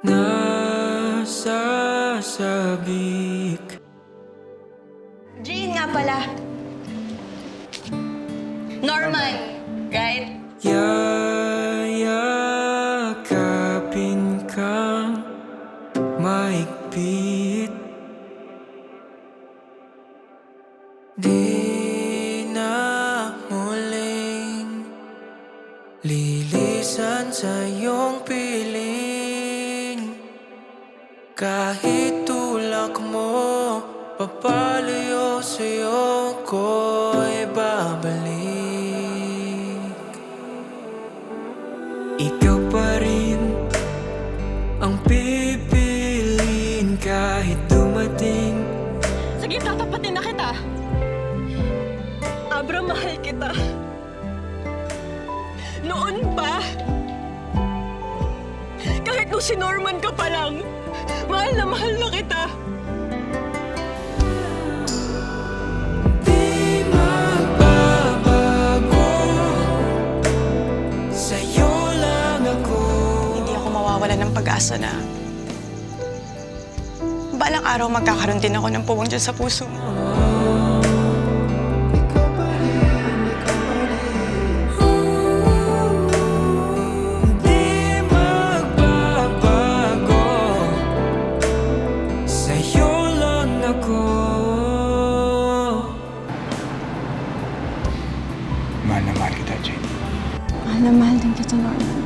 nasasabik. Jane nga pala. Norman, right? Yayakapin kang maigpit. Di na muling lilisan sa iyong piling. Kahit tulak mo, papalayo sa'yo ko'y babalik. Ikaw pa rin ang pipiliin kahit dumating. Sige, tatapatin na kita. Abra, mahal kita. Noon pa. Kahit nung si Norman ka pa lang, mahal na kita. Di magbabago, sa'yo lang ako. Hindi ako mawawalan ng pag-asa na balang araw magkakaroon din ako ng puwang dyan sa puso mo. Di magbabago, sa'yo lang ako. Mahal na mahal kita, Jane. Mahal na mahal din kita, Norman.